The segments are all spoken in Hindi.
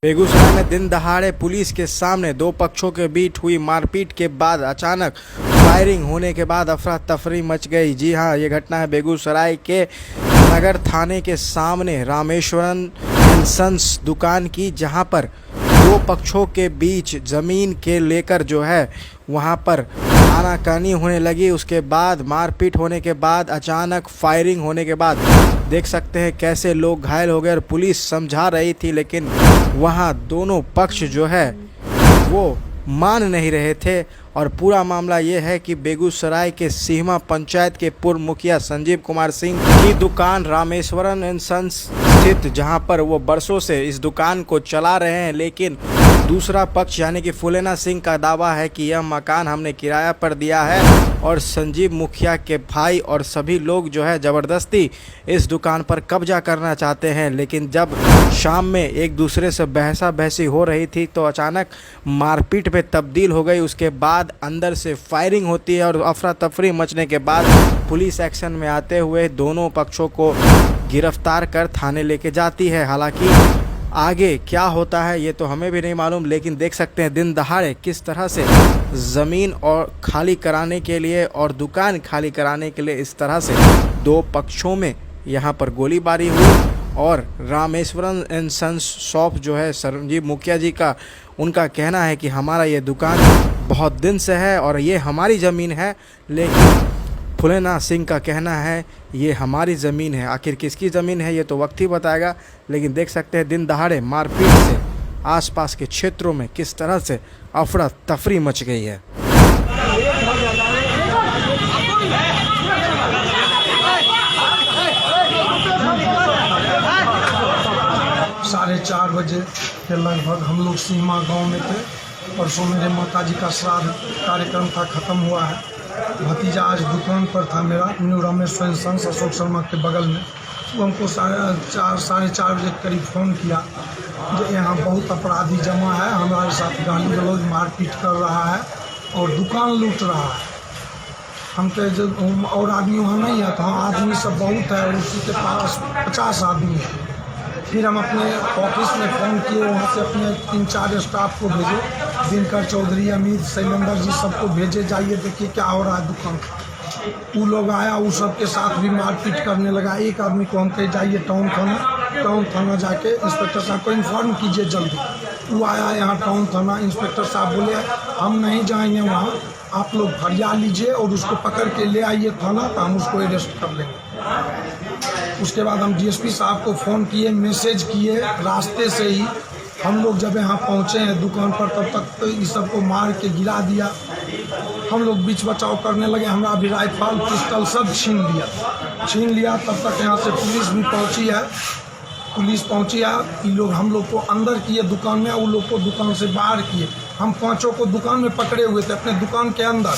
बेगूसराय में दिन दहाड़े पुलिस के सामने दो पक्षों के बीच हुई मारपीट के बाद अचानक फायरिंग होने के बाद अफरा तफरी मच गई। जी हां, ये घटना है बेगूसराय के नगर थाने के सामने रामेश्वरन एंड सन्स दुकान की, जहां पर दो पक्षों के बीच ज़मीन के लेकर जो है वहां पर आनाकानी होने लगी। उसके बाद मारपीट होने के बाद अचानक फायरिंग होने के बाद देख सकते हैं कैसे लोग घायल हो गए और पुलिस समझा रही थी, लेकिन वहां दोनों पक्ष जो है वो मान नहीं रहे थे। और पूरा मामला ये है कि बेगूसराय के सीहमा पंचायत के पूर्व मुखिया संजीव कुमार सिंह की दुकान रामेश्वरन एंड सन्स स्थित, जहां पर वो बरसों से इस दुकान को चला रहे हैं, लेकिन दूसरा पक्ष यानी कि फुलेना सिंह का दावा है कि यह मकान हमने किराया पर दिया है और संजीव मुखिया के भाई और सभी लोग जो है ज़बरदस्ती इस दुकान पर कब्जा करना चाहते हैं। लेकिन जब शाम में एक दूसरे से बहसा बहसी हो रही थी तो अचानक मारपीट में तब्दील हो गई। उसके बाद अंदर से फायरिंग होती है और अफरा तफरी मचने के बाद पुलिस एक्शन में आते हुए दोनों पक्षों को गिरफ्तार कर थाने लेके जाती है। हालांकि आगे क्या होता है ये तो हमें भी नहीं मालूम, लेकिन देख सकते हैं दिन दहाड़े किस तरह से ज़मीन और खाली कराने के लिए और दुकान खाली कराने के लिए इस तरह से दो पक्षों में यहाँ पर गोलीबारी हुई। और रामेश्वरन एंड सन्स शॉप जो है संजीव मुखिया जी का, उनका कहना है कि हमारा ये दुकान बहुत दिन से है और ये हमारी ज़मीन है, लेकिन फुलेना सिंह का कहना है ये हमारी ज़मीन है। आखिर किसकी ज़मीन है ये तो वक्त ही बताएगा, लेकिन देख सकते हैं दिन दहाड़े मारपीट से आसपास के क्षेत्रों में किस तरह से अफरा तफरी मच गई है। 4:30 बजे के लगभग हम लोग सीमा गांव में थे। परसों मेरे माता जी का श्राद्ध कार्यक्रम था, ख़त्म हुआ है। भतीजा आज दुकान पर था मेरा, न्यू रामेश्वरन सन्स अशोक शर्मा के बगल में। वो हमको 4:30 बजे के करीब फ़ोन किया जो यहाँ बहुत अपराधी जमा है, हमारे साथ गाली गलौज मारपीट कर रहा है और दुकान लूट रहा है। हम कहे जब और आदमी वहाँ नहीं है तो हाँ आदमी सब बहुत है और उसी के पास 50 आदमी है। फिर हम अपने ऑफिस में फ़ोन किए, वहाँ से अपने 3-4 स्टाफ को भेजे, दिनकर चौधरी, अमित, शैलेंद्र जी सबको भेजे, जाइए देखिए क्या हो रहा है दुकान। वो लोग आया, वो सबके साथ भी मारपीट करने लगा। एक आदमी को हम कहे जाइए टाउन थाना जाके इंस्पेक्टर साहब को इन्फॉर्म कीजिए जल्दी। वो आया यहाँ टाउन थाना, इंस्पेक्टर साहब बोले हम नहीं जाएंगे वहाँ, आप लोग फरियाद लीजिए और उसको पकड़ के ले आइए थाना तो हम उसको अरेस्ट कर लेंगे। उसके बाद हम डीएसपी साहब को फ़ोन किए, मैसेज किए, रास्ते से ही हम लोग जब यहाँ पहुँचे हैं दुकान पर तब तक तो इस सबको मार के गिरा दिया। हम लोग बीच बचाव करने लगे, हमारा भी राइफल पिस्टल सब छीन लिया। तब तक यहाँ से पुलिस भी पहुँची है। ये लोग हम लोग को अंदर किए दुकान में, वो लोग को दुकान से बाहर किए। हम 5 को दुकान में पकड़े हुए थे अपने दुकान के अंदर।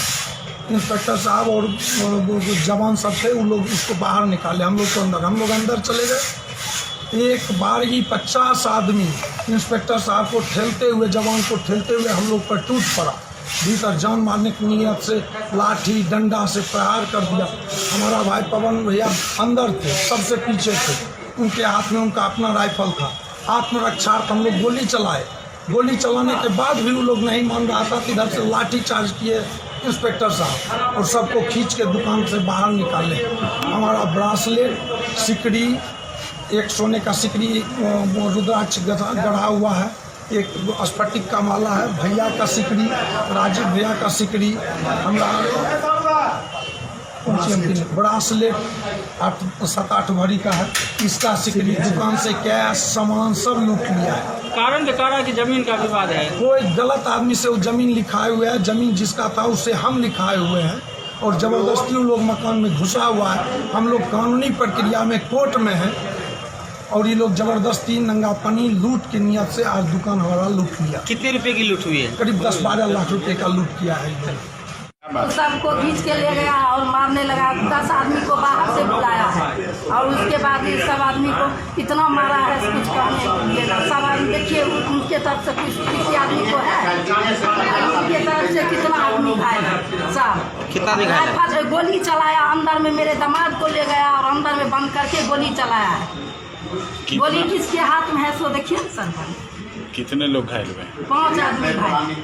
इंस्पेक्टर साहब और जवान सब थे, वो लोग उसको बाहर निकाले, हम लोग को अंदर। हम लोग अंदर चले गए। एक बार ही 50 आदमी इंस्पेक्टर साहब को ठेलते हुए, जवान को ठेलते हुए हम लोग पर टूट पड़ा। भीतर जान मारने की नीयत से लाठी डंडा से प्रहार कर दिया। हमारा भाई पवन भैया अंदर थे, सबसे पीछे थे, उनके हाथ में उनका अपना राइफल था। आत्मरक्षार्थ हम लोग गोली चलाए। गोली चलाने के बाद भी वो लोग नहीं मान रहा था, इधर से लाठी चार्ज किए इंस्पेक्टर साहब और सबको खींच के दुकान से बाहर निकाले। हमारा ब्रासलेट, सिकड़ी, एक सोने का सिकड़ी रुद्राक्ष गढ़ा हुआ है, एक स्फटिक का माला है, भैया का सिकड़ी, राजीव भैया का सिकड़ी, हमारा ब्रासलेट 7-8 भरी का है, इसका सिकड़ी, दुकान से कैश सामान सब लूट लिया है। कारण दिखा कि जमीन का विवाद है, कोई गलत आदमी से वो जमीन लिखाए हुए है, जमीन जिसका था उससे हम लिखाए हुए हैं और ज़बरदस्ती वो लोग मकान में घुसा हुआ है। हम लोग कानूनी प्रक्रिया में कोर्ट में हैं और ये लोग ज़बरदस्ती नंगापनी लूट की नियत से आज दुकान हमारा लूट लिया। कितने रुपए की लूट हुई है? करीब 10-12 लाख रुपए का लूट किया है। सबको खींच के ले गया और मारने लगा। 10 आदमी को बाहर से बुलाया है और उसके बाद ये सब आदमी को इतना मारा है कुछ कहने के लिए ना। सब आदमी देखिए उनके तरफ से किसी आदमी को है, उनके तरफ से कितना आदमी घायल है। सब कितना घायल? गोली चलाया अंदर में, मेरे दामाद को ले गया और अंदर में बंद करके गोली चलाया है। गोली किसके हाथ में है सो देखिए सर। कितने लोग घायल हुए? 5 आदमी भाई।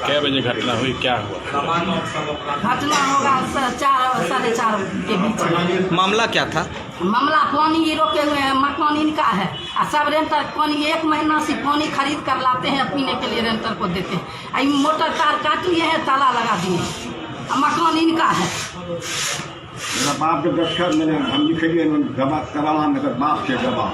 क्या बजे घटना हुई, क्या हुआ? घटना होगा 4 साढ़े 4 के बीच में। मामला क्या था? मामला पानी रोके हुए हैं, मकान इनका है और सब रेंटर पानी 1 महीना से पानी खरीद कर लाते हैं, पीने के लिए रेंटर को देते हैं। आई मोटर कार काट लिए हैं, ताला लगा दिए और मकान इनका है। मेरा बाप के दस्खत मैंने हम लिखे लिए बाप के दबा